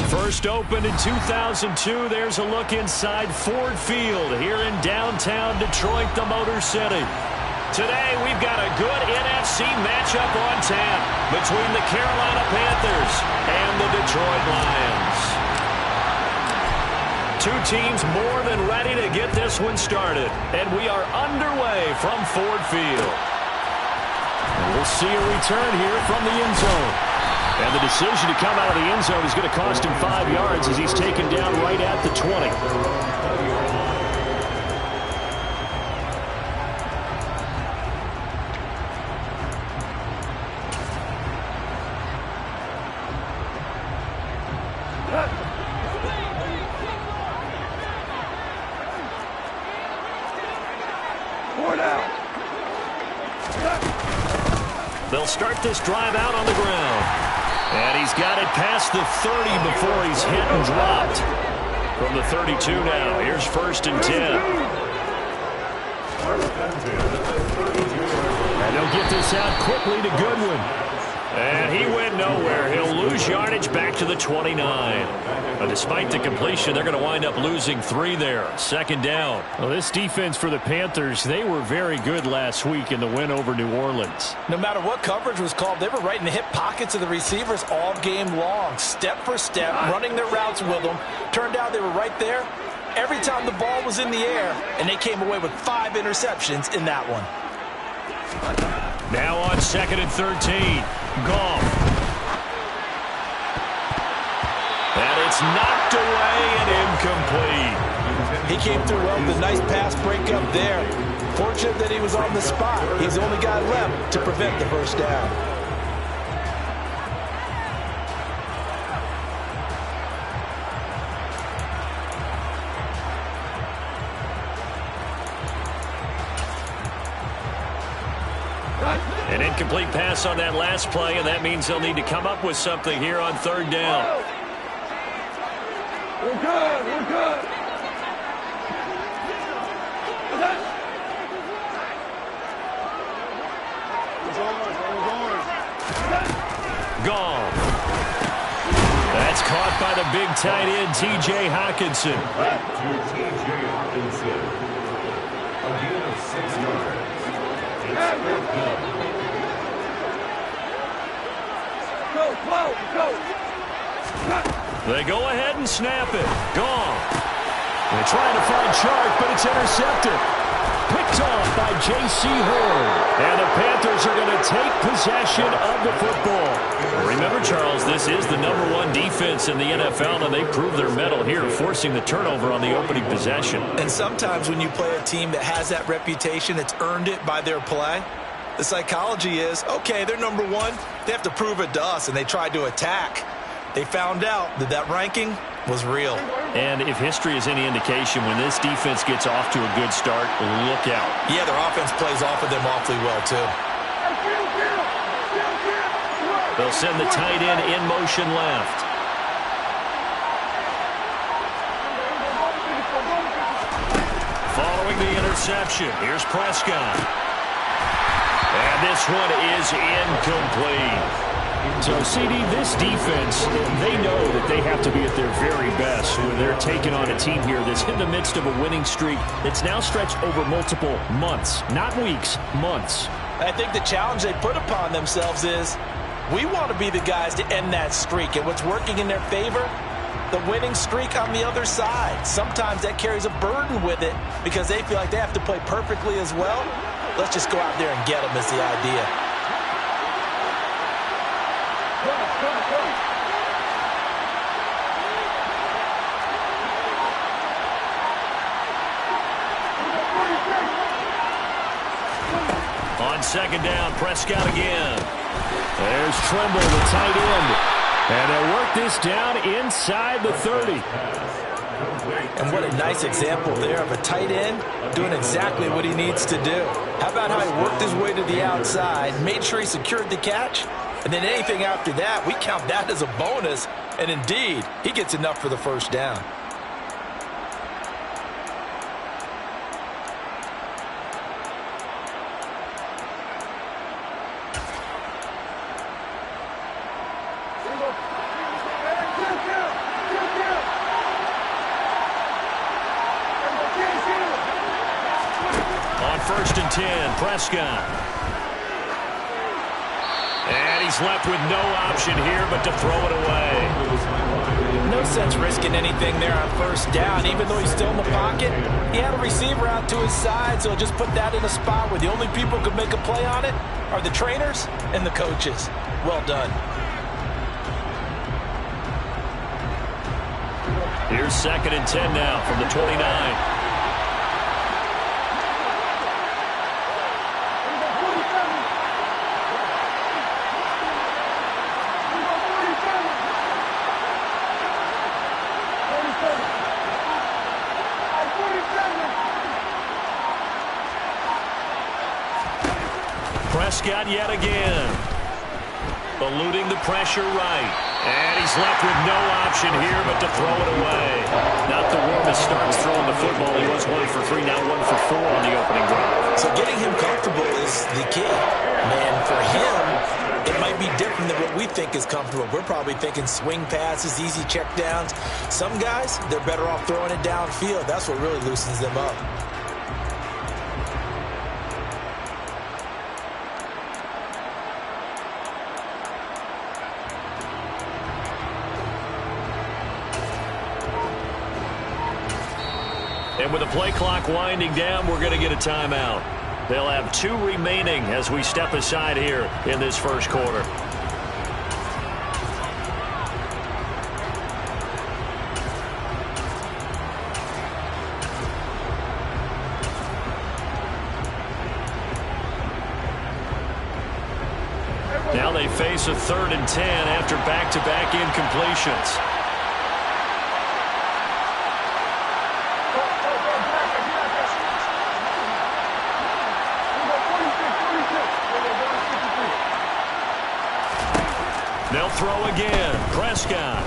First opened in 2002, there's a look inside Ford Field here in downtown Detroit, the Motor City. Today, we've got a good NFC matchup on tap between the Carolina Panthers and the Detroit Lions. Two teams more than ready to get this one started, and we are underway from Ford Field. And we'll see a return here from the end zone. And the decision to come out of the end zone is going to cost him 5 yards as he's taken down right at the 20. They'll start this drive out on the ground. And he's got it past the 30 before he's hit and dropped. From the 32 now, here's 1st and 10. And they'll get this out quickly to Goodwin. And he went nowhere. He'll lose yardage back to the 29. But despite the completion, they're going to wind up losing 3 there. 2nd down. Well, this defense for the Panthers, they were very good last week in the win over New Orleans. No matter what coverage was called, they were right in the hip pockets of the receivers all game long. Step for step, running their routes with them. Turned out they were right there every time the ball was in the air, and they came away with 5 interceptions in that one. Now on 2nd and 13. Goff. And it's knocked away and incomplete. He came through well with a nice pass breakup there. Fortunate that he was on the spot. He's the only guy left to prevent the first down. An incomplete pass on that last play, and that means they'll need to come up with something here on 3rd down. We're good. We're good. Gone. That's caught by the big tight end, T.J. Hockenson. Back to T.J. Hockenson. A gain of 6 yards. They go ahead and snap it. Gone. They're trying to find Chark, but it's intercepted. Picked off by J.C. Horn. And the Panthers are going to take possession of the football. Remember, Charles, this is the #1 defense in the NFL, and they proved their mettle here, forcing the turnover on the opening possession. And sometimes when you play a team that has that reputation, that's earned it by their play, the psychology is, okay, they're #1. They have to prove it to us, and they tried to attack. They found out that that ranking was real. And if history is any indication, when this defense gets off to a good start, look out. Yeah, their offense plays off of them awfully well, too. They'll send the tight end in motion left. Following the interception, here's Prescott. And this one is incomplete. So, CD, this defense, they know that they have to be at their very best when they're taking on a team here that's in the midst of a winning streak that's now stretched over multiple months, not weeks, months. I think the challenge they put upon themselves is, we want to be the guys to end that streak. And what's working in their favor? The winning streak on the other side. Sometimes that carries a burden with it because they feel like they have to play perfectly as well. Let's just go out there and get them is the idea. On 2nd down, Prescott again. There's Tremble, the tight end. And they'll work this down inside the 30. And what a nice example there of a tight end doing exactly what he needs to do. How about how he worked his way to the outside, made sure he secured the catch, and then anything after that, we count that as a bonus. And indeed, he gets enough for the first down. 10, Prescott. And he's left with no option here but to throw it away. No sense risking anything there on first down. Even though he's still in the pocket, he had a receiver out to his side, so just put that in a spot where the only people who could make a play on it are the trainers and the coaches. Well done. Here's 2nd and 10 now from the 29. Prescott yet again. Eluding the pressure right. And he's left with no option here but to throw it away. Not the warmest starts throwing the football. He was 1 for 3, now 1 for 4 on the opening drive. So getting him comfortable is the key. Man, for him, it might be different than what we think is comfortable. We're probably thinking swing passes, easy checkdowns. Some guys, they're better off throwing it downfield. That's what really loosens them up. And with the play clock winding down, we're going to get a timeout. They'll have 2 remaining as we step aside here in this first quarter. Now they face a 3rd and 10 after back-to-back incompletions. They'll throw again. Prescott.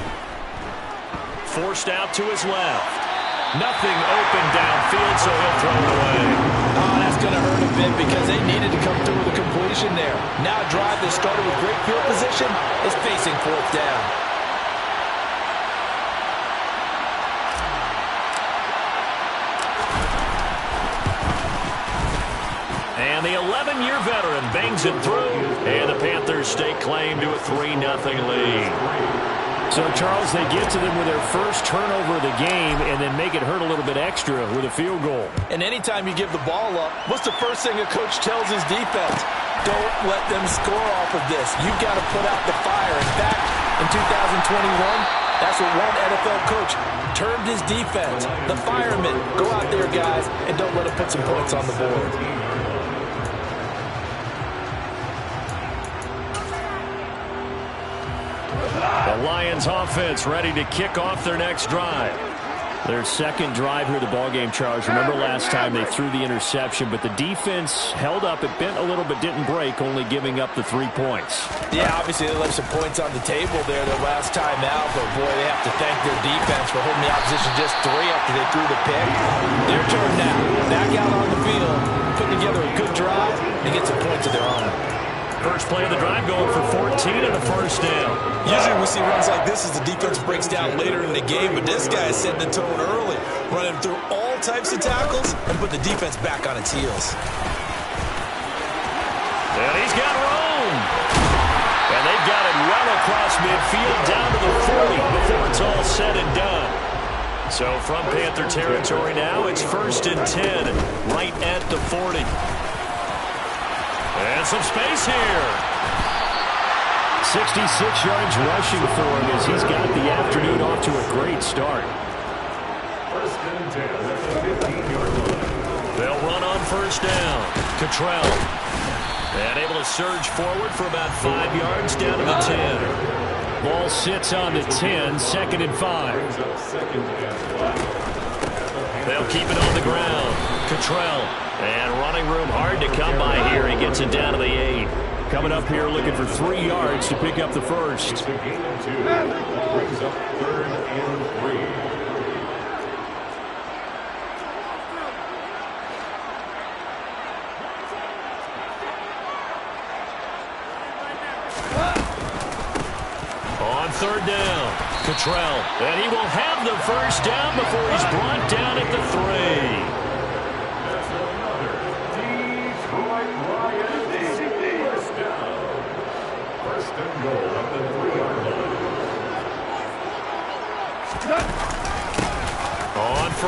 Forced out to his left. Nothing open downfield, so he'll throw it away. Oh, that's going to hurt a bit because they needed to come through with a completion there. Now a drive that started with great field position is facing 4th down. And the 11-year veteran bangs it through. And the Panthers stake claim to a 3-0 lead. So, Charles, they get to them with their first turnover of the game and then make it hurt a little bit extra with a field goal. And anytime you give the ball up, what's the first thing a coach tells his defense? Don't let them score off of this. You've got to put out the fire. In fact, in 2021, that's what one NFL coach termed his defense. The firemen. Go out there, guys, and don't let them put some points on the board. The Lions offense ready to kick off their next drive. Their second drive here of the ballgame, Charles. Remember last time they threw the interception, but the defense held up. It bent a little but didn't break, only giving up the 3 points. Yeah, obviously they left some points on the table there their last time out, but boy, they have to thank their defense for holding the opposition just 3 after they threw the pick. Their turn now. Back out on the field, putting together a good drive and get some points of their own. First play of the drive going for 14 and a first down. Usually we see runs like this as the defense breaks down later in the game, but this guy is setting the tone early, running through all types of tackles and put the defense back on its heels. And he's got room. And they've got it well across midfield down to the 40 before it's all said and done. So from Panther territory now, it's 1st and 10 right at the 40. And some space here. 66 yards rushing for him as he's got the afternoon off to a great start. 1st and 10 at the 15-yard line. They'll run on first down. Cottrell. And able to surge forward for about 5 yards down to the 10. Ball sits on the 10, 2nd and 5. They'll keep it on the ground. Cottrell. And running room hard to come by here. He gets it down to the 8. Coming up here looking for 3 yards to pick up the first. It's a gain of 2. Brings up 3rd and 3. On 3rd down, Cottrell. And he will have the first down before he's brought down at the 3.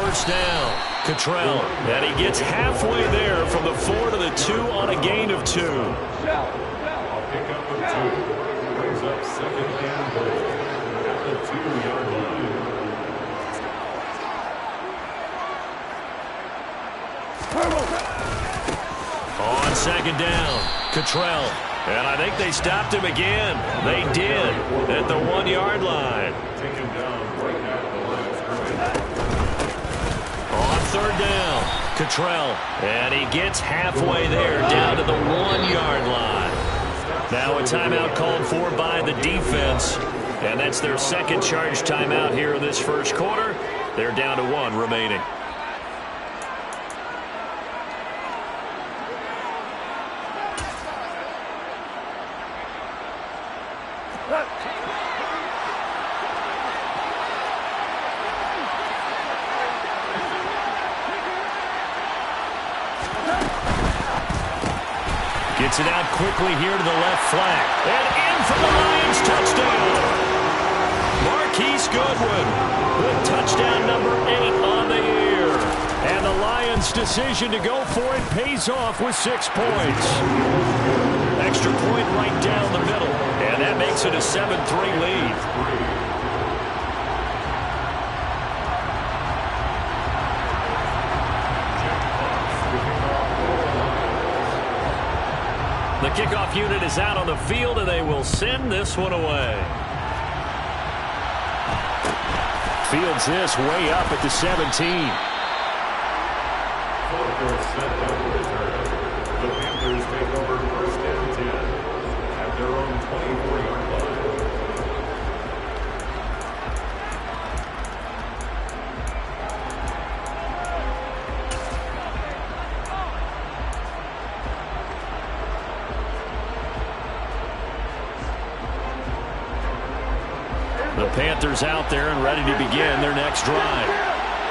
first down. Cottrell, and he gets halfway there from the 4 to the 2 on a gain of 2. A pickup of 2. Brings up second and goal at the 2-yard line. On second down, Cottrell. And I think they stopped him again. They did at the 1-yard line. Take him down right at the line of scrimmage. On third down, Cottrell. And he gets halfway there down to the 1-yard line. Now a timeout called for by the defense. And that's their second charge timeout here in this first quarter. They're down to 1 remaining. Gets it out quickly here to the left flank. And in for the Lions touchdown. Marquise Goodwin with touchdown number 8 on the year. And the Lions' decision to go for it pays off with 6 points. Extra point right down the middle. And that makes it a 7-3 lead. The kickoff unit is out on the field, and they will send this one away. Fields this way up at the 17. Fourth set of return. The Panthers take over first and 10 at their own 24-yard line. The Panthers out there and ready to begin their next drive.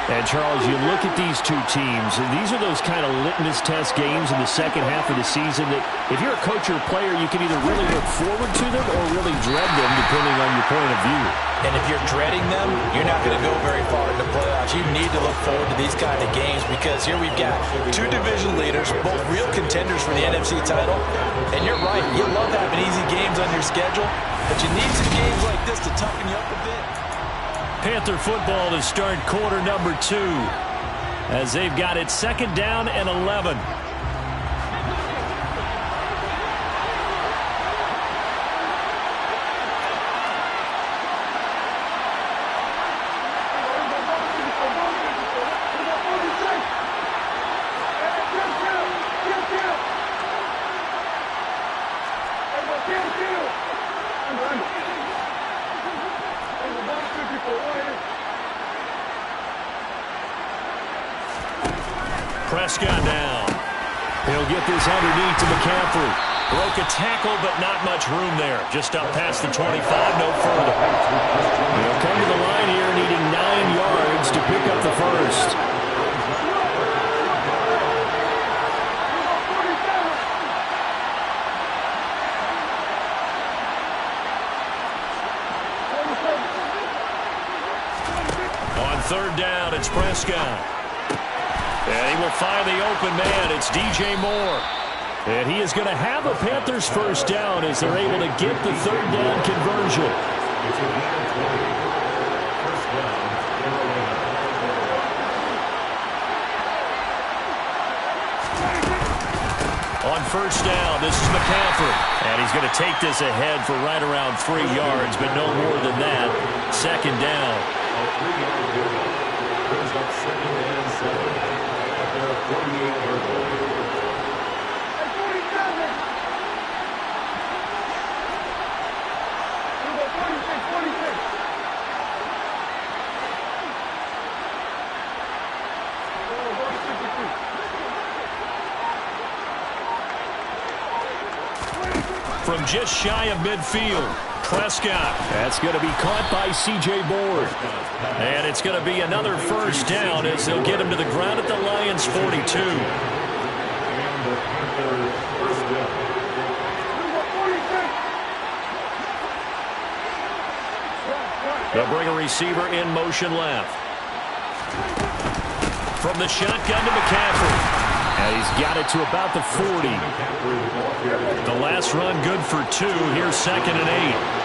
And, Charles, you look at these two teams, and these are those kind of litmus test games in the second half of the season that if you're a coach or a player, you can either really look forward to them or really dread them, depending on your point of view. And if you're dreading them, you're not going to go very far in the playoffs. You need to look forward to these kind of games because here we've got 2 division leaders, both real contenders for the NFC title. And you're right, you love having easy games on your schedule, but you need some games like this to toughen you up a bit. Panther football to start quarter number 2 as they've got it second down and 11. Prescott down. He'll get this underneath to McCaffrey. Broke a tackle, but not much room there. Just up past the 25, no further. He'll come to the line here needing 9 yards to pick up the first. On third down, it's Prescott. And he will find the open man. It's DJ Moore. And he is going to have a Panthers first down as they're able to get the third down conversion. It's a gain of 20. First down, Carolina. On first down, this is McCaffrey. And he's going to take this ahead for right around 3 yards, but no more than that. Second down. A 3-yard pickup. Brings up second and 7. 48-yard line. From just shy of midfield, Prescott. That's going to be caught by C.J. Board. And it's going to be another first down as they'll get him to the ground at the Lions' 42. They'll bring a receiver in motion left. from the shotgun to McCaffrey. And he's got it to about the 40. The last run good for 2. Here's 2nd and 8.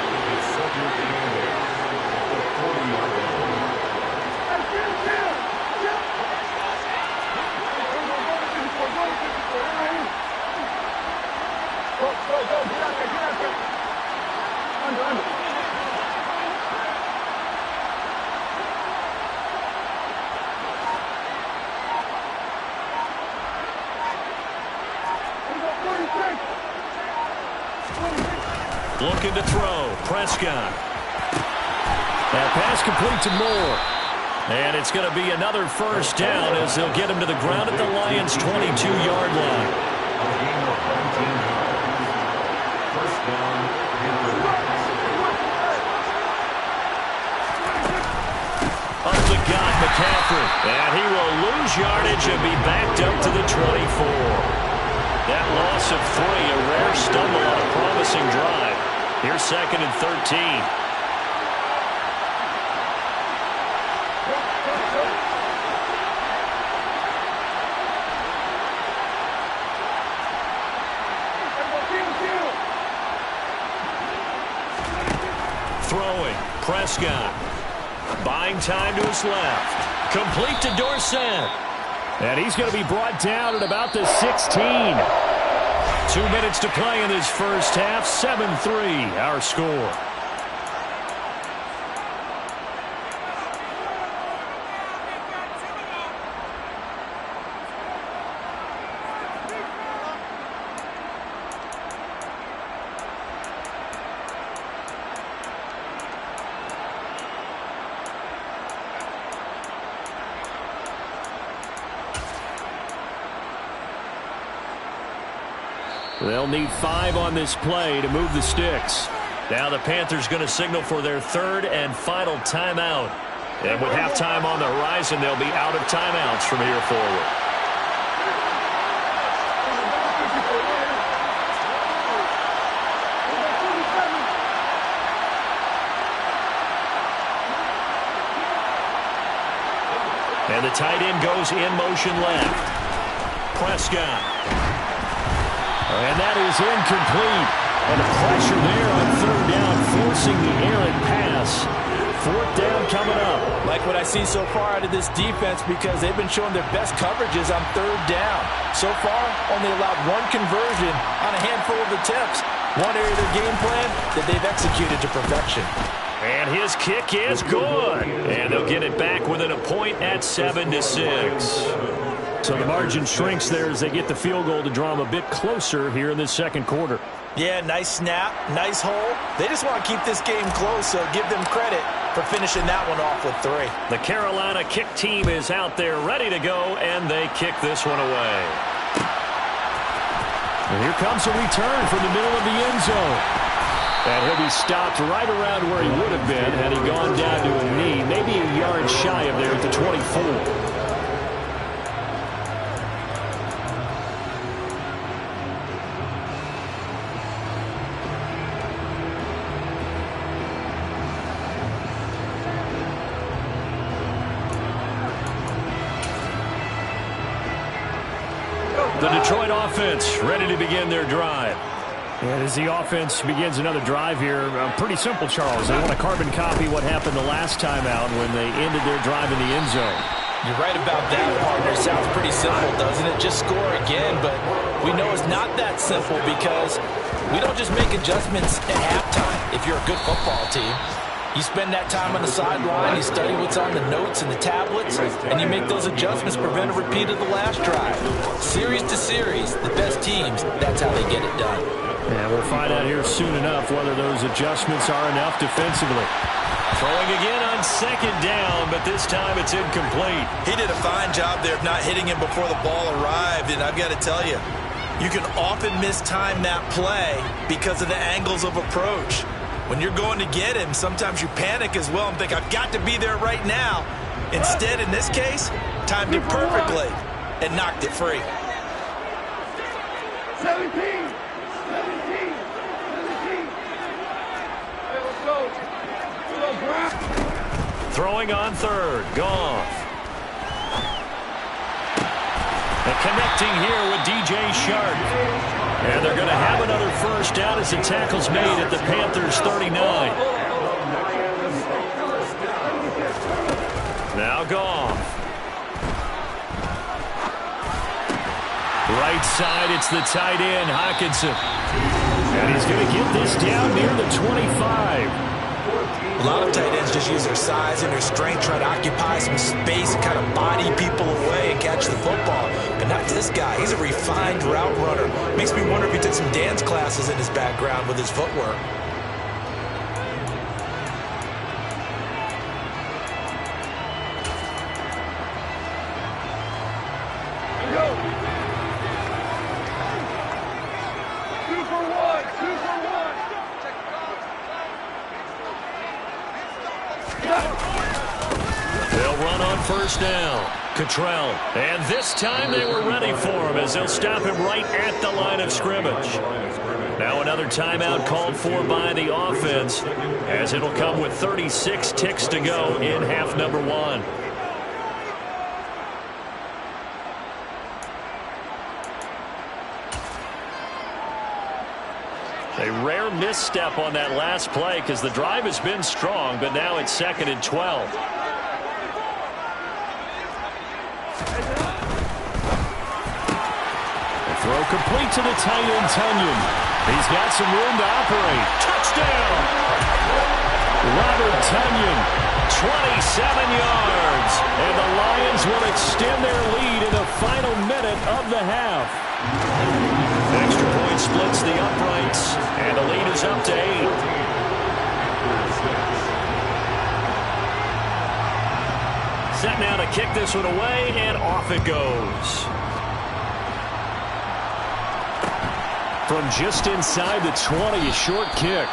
Looking to throw. Prescott. That pass complete to Moore. And it's going to be another first down as they'll get him to the ground at the Lions' 22-yard line. Up the gut, McCaffrey. And he will lose yardage and be backed up to the 24. That loss of 3, a rare stumble on a promising drive. Here's 2nd and 13. Throwing. Prescott. Buying time to his left. Complete to Dorsett. And he's going to be brought down at about the 16. 2 minutes to play in this first half. 7-3 our score. They'll need 5 on this play to move the sticks. Now the Panthers going to signal for their 3rd and final timeout. And with halftime on the horizon, they'll be out of timeouts from here forward. And the tight end goes in motion left. Prescott. And that is incomplete. And the pressure there on 3rd down, forcing the errant pass. 4th down coming up. Like what I see so far out of this defense because they've been showing their best coverages on 3rd down. So far, only allowed 1 conversion on a handful of attempts. One area of their game plan that they've executed to perfection. And his kick is good. And they'll get it back within a point at 7-6. So the margin shrinks there as they get the field goal to draw them a bit closer here in this second quarter. Yeah, nice snap, nice hole. They just want to keep this game close, so give them credit for finishing that one off with 3. The Carolina kick team is out there ready to go, and they kick this one away. And here comes a return from the middle of the end zone. And he'll be stopped right around where he would have been had he gone down to a knee, maybe a yard shy of there at the 24. The Detroit offense ready to begin their drive. And as the offense begins another drive here, pretty simple, Charles. They want to carbon copy what happened the last time out when they ended their drive in the end zone. You're right about that, partner. Sounds pretty simple, doesn't it? Just score again, but we know it's not that simple because we don't just make adjustments at halftime if you're a good football team. You spend that time on the sideline, you study what's on the notes and the tablets, and you make those adjustments, prevent a repeat of the last drive. Series to series, the best teams, that's how they get it done. And we'll find out here soon enough whether those adjustments are enough defensively. Throwing again on 2nd down, but this time it's incomplete. He did a fine job there of not hitting him before the ball arrived, and I've got to tell you, you can often mistime that play because of the angles of approach. When you're going to get him, sometimes you panic as well and think, I've got to be there right now. Instead, in this case, timed it perfectly and knocked it free. 17. Hey, let's go. Throwing on 3rd. Goff. connecting here with DJ Shark. And they're going to have another first down as the tackle's made at the Panthers' 39. Now Goff. Right side, it's the tight end, Hockenson. And he's going to get this down near the 25. A lot of tight ends just use their size and their strength, try to occupy some space and kind of body people away and catch the football. But not this guy. He's a refined route runner. Makes me wonder if he took some dance classes in his background with his footwork. First down, Cottrell. And this time they were ready for him as they'll stop him right at the line of scrimmage. Now another timeout called for by the offense as it'll come with 36 ticks to go in half number one. A rare misstep on that last play because the drive has been strong, but now it's 2nd and 12. Throw complete to the tight end, Tunyon. He's got some room to operate. Touchdown! Robert Tunyon, 27 yards. And the Lions will extend their lead in the final minute of the half. Extra point splits the uprights, and the lead is up to 8. Set now to kick this one away, and off it goes. From just inside the 20, a short kick.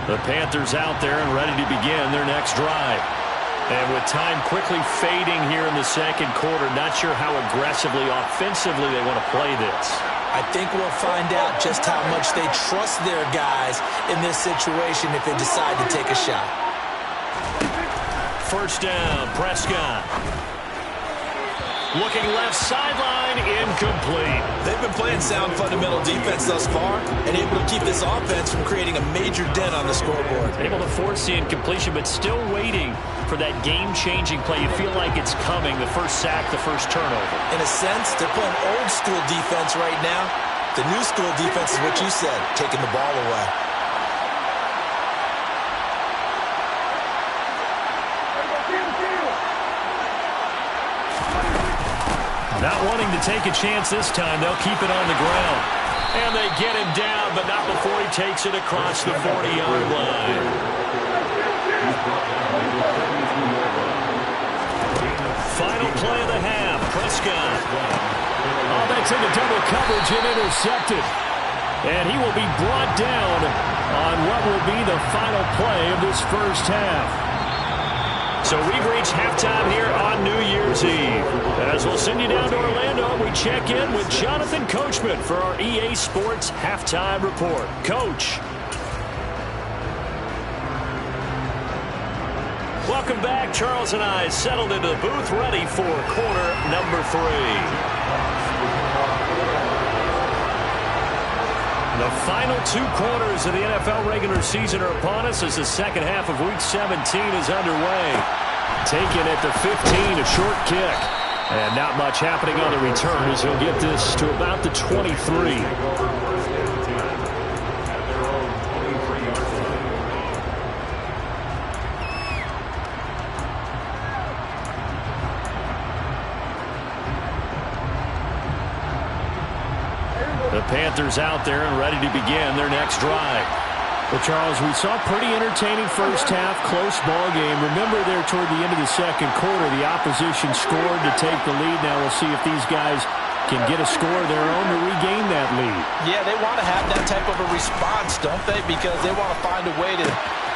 The Panthers out there and ready to begin their next drive. And with time quickly fading here in the second quarter, not sure how aggressively, offensively they want to play this. I think we'll find out just how much they trust their guys in this situation if they decide to take a shot. First down, Prescott. Looking left sideline, incomplete. They've been playing sound fundamental defense thus far and able to keep this offense from creating a major dent on the scoreboard. Able to force the incompletion, but still waiting for that game-changing play. You feel like it's coming, the first sack, the first turnover. In a sense, they're playing old-school defense right now. The new school defense is what you said, taking the ball away. Not wanting to take a chance this time, they'll keep it on the ground. And they get him down, but not before he takes it across the 40-yard line. Final play of the half, Prescott. Oh, that's into double coverage and intercepted. And he will be brought down on what will be the final play of this first half. So we've reached halftime here on New Year's Eve. As we'll send you down to Orlando, we check in with Jonathan Coachman for our EA Sports Halftime Report. Coach. Welcome back. Charles and I settled into the booth ready for quarter number 3. The final 2 quarters of the NFL regular season are upon us as the second half of Week 17 is underway. Taken at the 15, a short kick. And not much happening on the return as he'll get this to about the 23. The Panthers out there and ready to begin their next drive. Well, Charles, we saw a pretty entertaining first half, close ball game. Remember there toward the end of the second quarter, the opposition scored to take the lead. Now we'll see if these guys can get a score of their own to regain that lead. Yeah, they want to have that type of a response, don't they? Because they want to find a way to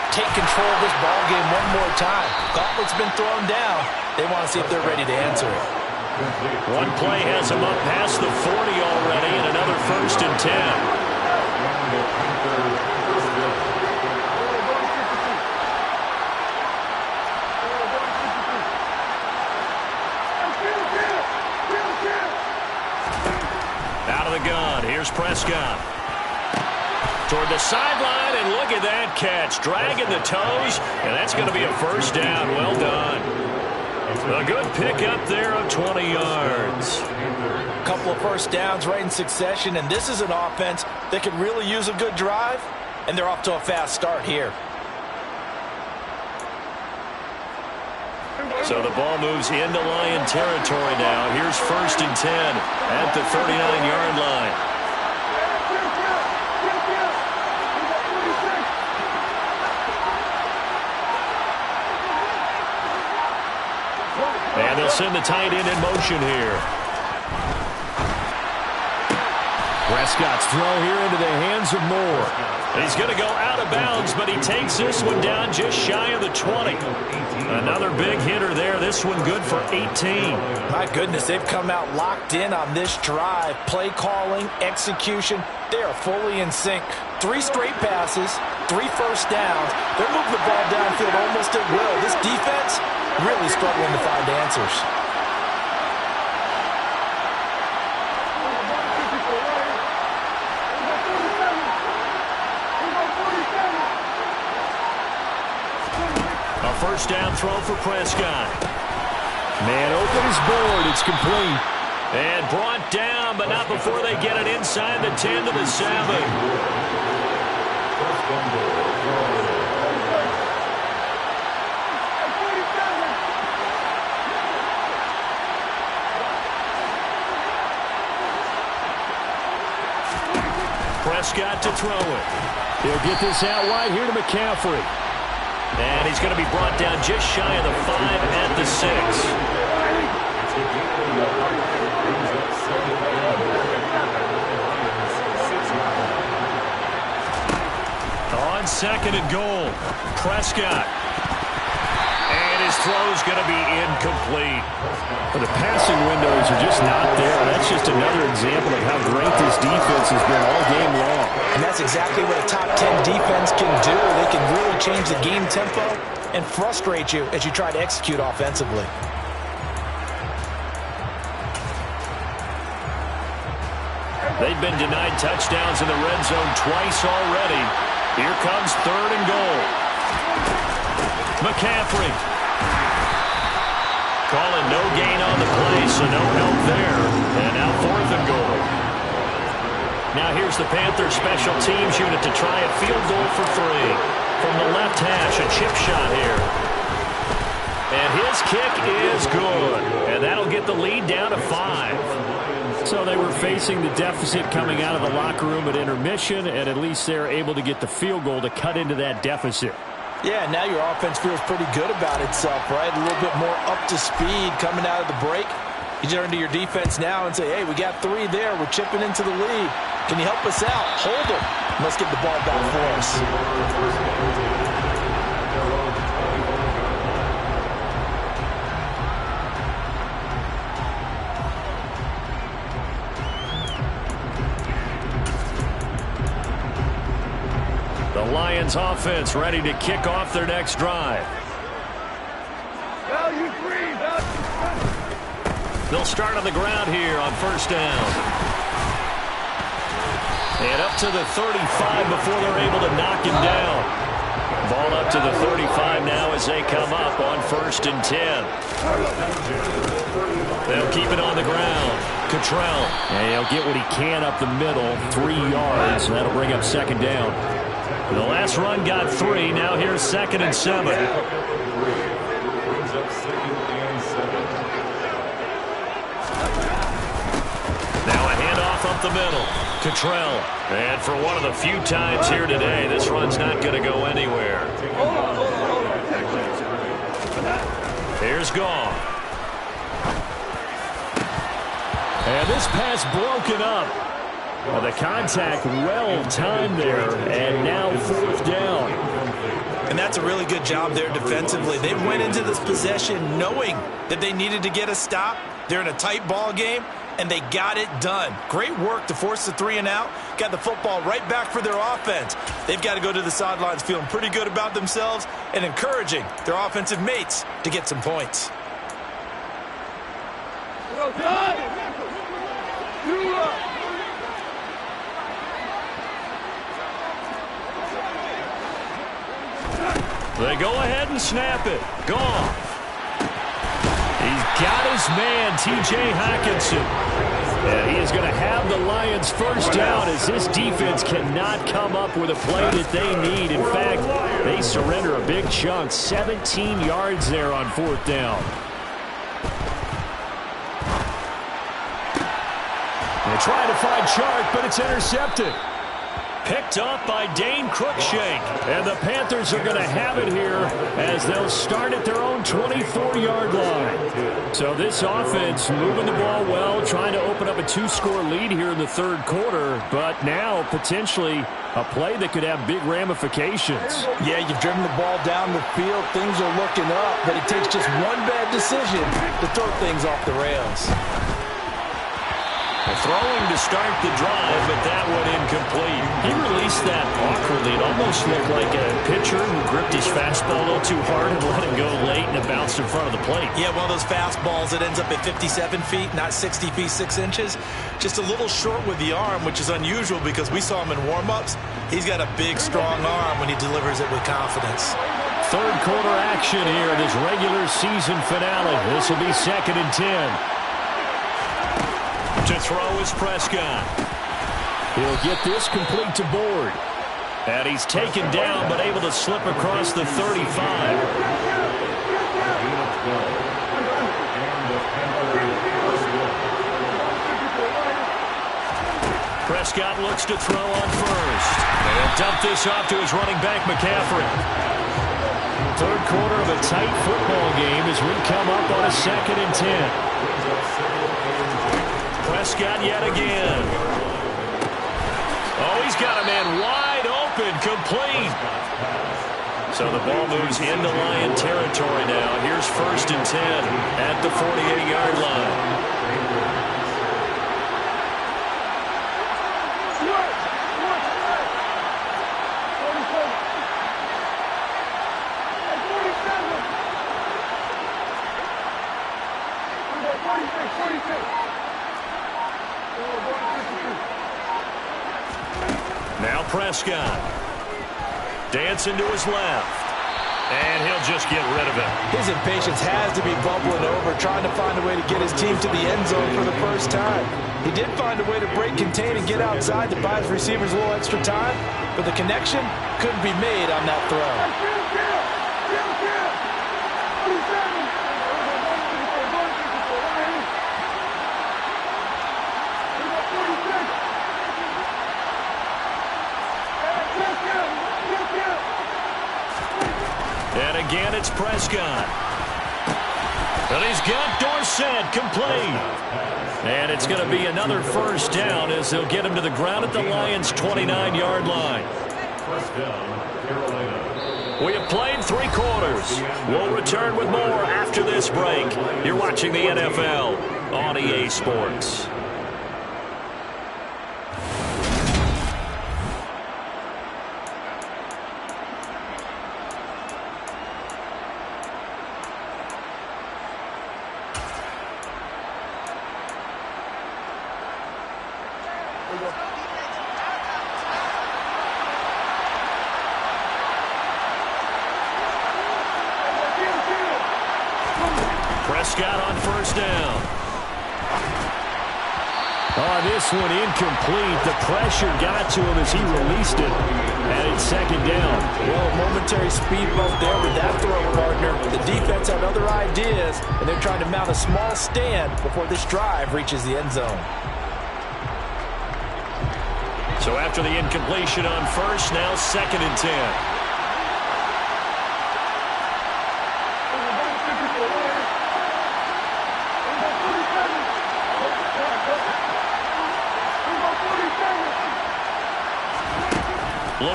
take control of this ball game one more time. Gauntlet's been thrown down. They want to see if they're ready to answer it. One play has them up past the 40 already, and another 1st and 10. Out of the gun, here's Prescott. Toward the sideline, and look at that catch. Dragging the toes, and that's going to be a 1st down. Well done. A good pickup there of 20 yards. A couple of 1st downs right in succession, and this is an offense that could really use a good drive, and they're off to a fast start here. So the ball moves into Lion territory now. Here's 1st and 10 at the 39-yard line. And they'll send the tight end in motion here. Prescott's throw here into the hands of Moore. He's going to go out of bounds, but he takes this one down just shy of the 20. Another big hitter there. This one good for 18. My goodness, they've come out locked in on this drive. Play calling, execution, they are fully in sync. 3 straight passes, 3 1st downs. They're moving the ball downfield almost at will. This defense really struggling to find answers. A 1st down throw for Prescott. Man open is board. It's complete. And brought down, but not before they get it inside the 10 to the 7. Prescott to throw it. He'll get this out wide here to McCaffrey. And he's going to be brought down just shy of the 5 at the 6. On 2nd and goal, Prescott. And his throw's going to be incomplete. The passing windows are just not there. That's just another example of how great this defense has been all game long. And that's exactly what a top 10 defense can do. They can really change the game tempo and frustrate you as you try to execute offensively. They've been denied touchdowns in the red zone twice already. Here comes 3rd and goal. McCaffrey. Calling no gain on the play, so no help there. And now 4th and goal. Now here's the Panthers special teams unit to try a field goal for 3. From the left hash, a chip shot here. And his kick is good. And that'll get the lead down to 5. So they were facing the deficit coming out of the locker room at intermission, and at least they're able to get the field goal to cut into that deficit. Yeah, now your offense feels pretty good about itself, right? A little bit more up to speed coming out of the break. You turn to your defense now and say, hey, we got 3 there. We're chipping into the lead. Can you help us out? Hold them. Let's get the ball back for us. The Lions offense ready to kick off their next drive. They'll start on the ground here on 1st down. And up to the 35 before they're able to knock him down. Ball up to the 35 now as they come up on 1st and 10. They'll keep it on the ground. Cottrell. And he'll get what he can up the middle, 3 yards, and that'll bring up 2nd down. The last run got 3. Now here's 2nd and 7. Now a handoff up the middle. Cottrell. And for one of the few times here today, this run's not going to go anywhere. Here's Goff. And this pass broken up. Well, the contact well timed there, and now 4th down. And that's a really good job there defensively. They went into this possession knowing that they needed to get a stop. They're in a tight ball game, and they got it done. Great work to force the 3 and out. Got the football right back for their offense. They've got to go to the sidelines feeling pretty good about themselves and encouraging their offensive mates to get some points. They go ahead and snap it. Gone. He's got his man, T.J. Hockenson. And he is going to have the Lions first down as this defense cannot come up with a play that they need. In fact, they surrender a big chunk, 17 yards there on 4th down. They're trying to find Chark, but it's intercepted. Picked up by Dane Cruikshank. And the Panthers are going to have it here as they'll start at their own 24-yard line. So this offense moving the ball well, trying to open up a 2-score lead here in the 3rd quarter, but now potentially a play that could have big ramifications. Yeah, you've driven the ball down the field. Things are looking up, but it takes just one bad decision to throw things off the rails. Throwing to start the drive, but that one incomplete. He released that awkwardly. It almost looked like a pitcher who gripped his fastball a little too hard and let him go late, and it bounced in front of the plate. Yeah, one of those fastballs that ends up at 57 feet, not 60 feet 6 inches. Just a little short with the arm, which is unusual because we saw him in warm-ups. He's got a big, strong arm when he delivers it with confidence. 3rd quarter action here, this regular season finale. This will be 2nd and 10. To throw is Prescott. He'll get this complete to Board. And he's taken down, but able to slip across the 35. Prescott looks to throw on first. And he'll dump this off to his running back, McCaffrey. 3rd quarter of a tight football game as we come up on a 2nd and 10. Prescott yet again. Oh, he's got a man wide open, complete. So the ball moves into Lion territory now. Here's 1st and 10 at the 48-yard line. Now Prescott. Dancing to his left. And he'll just get rid of it. His impatience has to be bubbling over, trying to find a way to get his team to the end zone for the first time. He did find a way to break, contain, and get outside to buy his receivers a little extra time, but the connection couldn't be made on that throw. And again, it's Prescott. And he's got Dorsett complete. And it's going to be another first down as they'll get him to the ground at the Lions' 29-yard line. We have played 3 quarters. We'll return with more after this break. You're watching the NFL on EA Sports. Prescott on first down. Oh, this one incomplete. The pressure got to him as he released it. And it's 2nd down. Well, a momentary speed bump there with that throw, partner. The defense had other ideas, and they're trying to mount a small stand before this drive reaches the end zone. So after the incompletion on first, now 2nd and 10.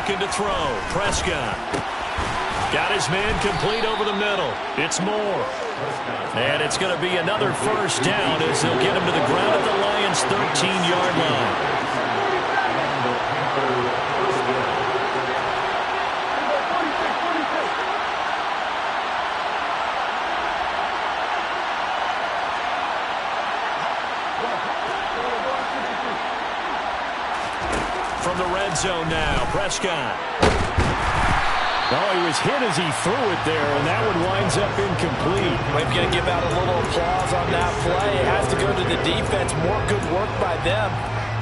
looking to throw. Prescott. Got his man complete over the middle. It's Moore. And it's going to be another first down as they'll get him to the ground at the Lions' 13-yard line. From the red zone now, Prescott. Oh, he was hit as he threw it there, and that one winds up incomplete. We're going to give out a little applause on that play. It has to go to the defense. More good work by them.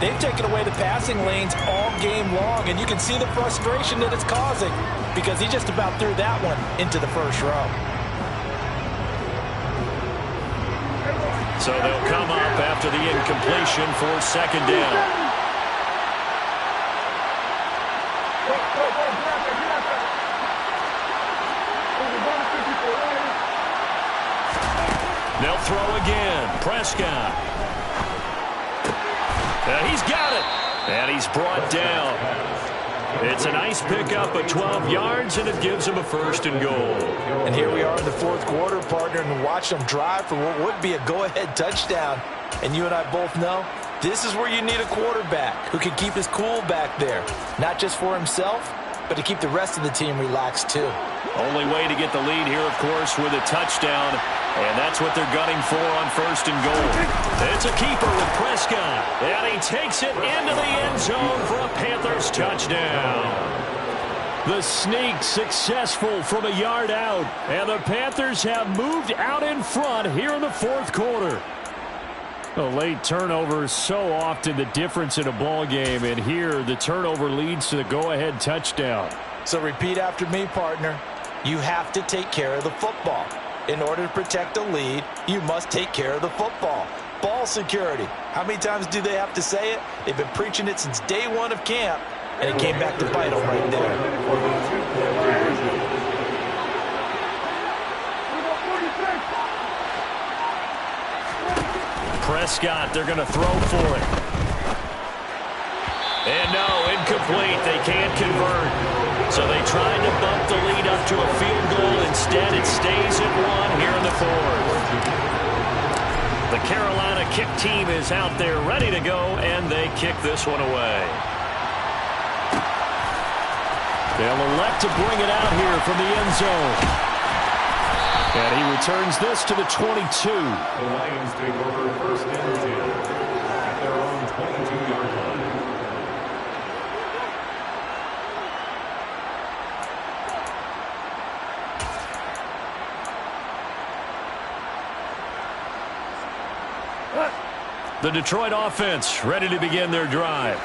They've taken away the passing lanes all game long, and you can see the frustration that it's causing because he just about threw that one into the first row. So they'll come up after the incompletion for second down. They'll throw again. Prescott. He's got it. And he's brought down. It's a nice pickup of 12 yards, and it gives him a first and goal. And here we are in the fourth quarter, partner, and watch them drive for what would be a go-ahead touchdown. And you and I both know this is where you need a quarterback who can keep his cool back there, not just for himself, but to keep the rest of the team relaxed too. Only way to get the lead here, of course, with a touchdown, and that's what they're gunning for on first and goal. It's a keeper with Prescott, and he takes it into the end zone for a Panthers touchdown. The sneak successful from a yard out, and the Panthers have moved out in front here in the fourth quarter. A late turnover is so often the difference in a ball game, and here the turnover leads to the go-ahead touchdown. So repeat after me, partner. You have to take care of the football. In order to protect a lead, you must take care of the football. Ball security. How many times do they have to say it? They've been preaching it since day one of camp, and it came back to bite them right there. Prescott, they're going to throw for it. And no, incomplete. They can't convert. So they tried to bump the lead up to a field goal. Instead, it stays at one here in the fourth. The Carolina kick team is out there ready to go, and they kick this one away. They'll elect to bring it out here from the end zone. And he returns this to the 22. The Lions take over first and 10 at their own 22-yard line. The Detroit offense ready to begin their drive.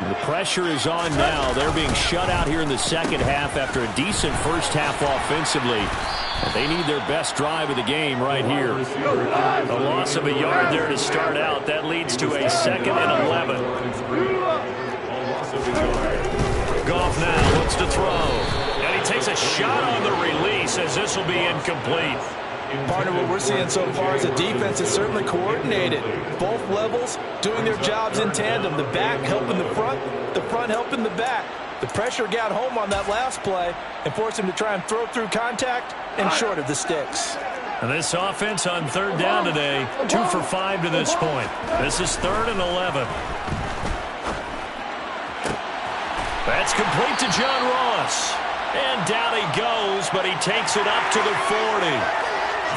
The pressure is on now. They're being shut out here in the second half after a decent first half offensively. They need their best drive of the game right here. A loss of a yard there to start out. That leads to a second and 11. Goff now looks to throw. And he takes a shot on the release as this will be incomplete. Partner, what we're seeing so far is a defense is certainly coordinated. Both levels doing their jobs in tandem. The back helping the front helping the back. The pressure got home on that last play and forced him to try and throw through contact and short of the sticks. And this offense on third down today, 2 for 5 to this point. This is 3rd and 11. That's complete to John Ross. And down he goes, but he takes it up to the 40.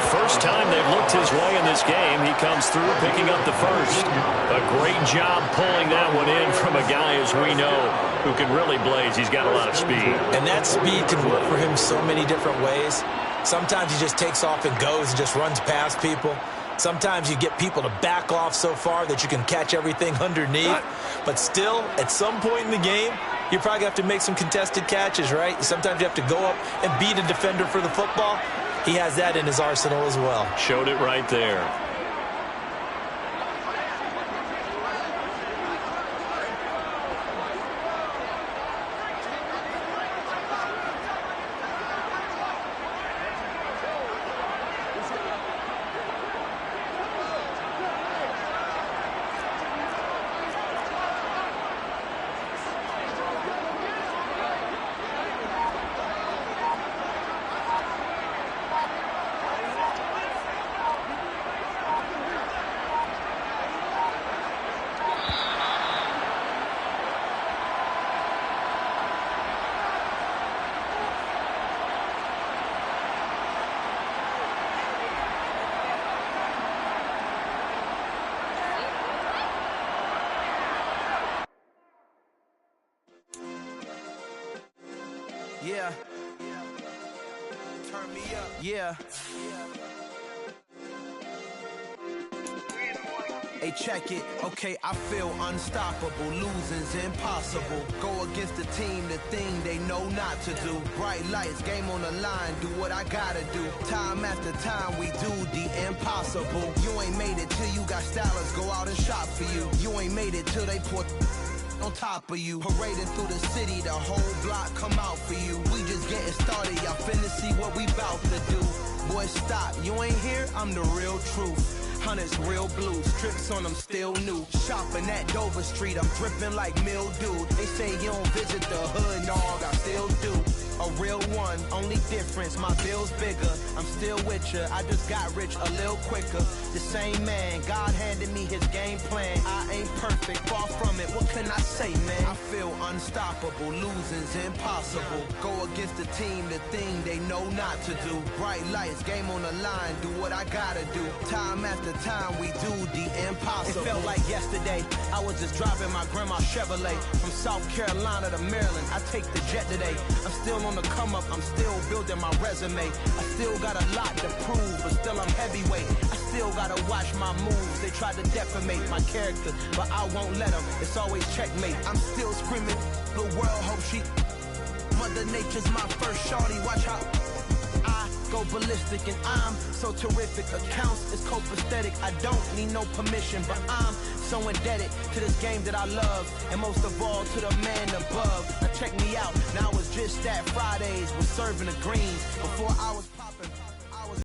First time they've looked his way in this game. He comes through picking up the first. A great job pulling that one in from a guy, as we know, who can really blaze. He's got a lot of speed. And that speed can work for him so many different ways. Sometimes he just takes off and goes and just runs past people. Sometimes you get people to back off so far that you can catch everything underneath. But still, at some point in the game, you probably have to make some contested catches, right? Sometimes you have to go up and beat a defender for the football. He has that in his arsenal as well. Showed it right there. Yeah. Turn me up. Yeah. Hey, check it. Okay, I feel unstoppable. Losing's impossible. Go against the team, the thing they know not to do. Bright lights, game on the line, do what I gotta do. Time after time, we do the impossible. You ain't made it till you got stylists go out and shop for you. You ain't made it till they pour on top of you. Parading through the city, the whole block come out for you. We just getting started, y'all finna see what we bout to do. Boy, stop, you ain't here, I'm the real truth. Hundreds real blue, strips on them still new. Shopping at Dover Street, I'm dripping like mildew. They say you don't visit the hood, dog, I still do. A real one, only difference, my bill's bigger. I'm still with ya, I just got rich a little quicker. The same man, God handed me his game plan. I ain't perfect, far from it, what can I say, man? I feel unstoppable, losing's impossible. Go against the team, the thing they know not to do. Bright lights, game on the line, do what I gotta do. Time after time, we do the impossible. It felt like yesterday, I was just driving my grandma's Chevrolet. From South Carolina to Maryland, I take the jet today. I'm still on the come up, I'm still building my resume. I still got a lot to prove, but still I'm heavyweight. I still gotta watch my moves. They try to defamate my character, but I won't let them. It's always checkmate. I'm still screaming, the world hope she. Mother Nature's my first shorty, watch how I go ballistic and I'm so terrific. Accounts is copacetic, I don't need no permission, but I'm so indebted to this game that I love, and most of all to the man above. Now check me out, now it's just that Fridays was serving the greens before I was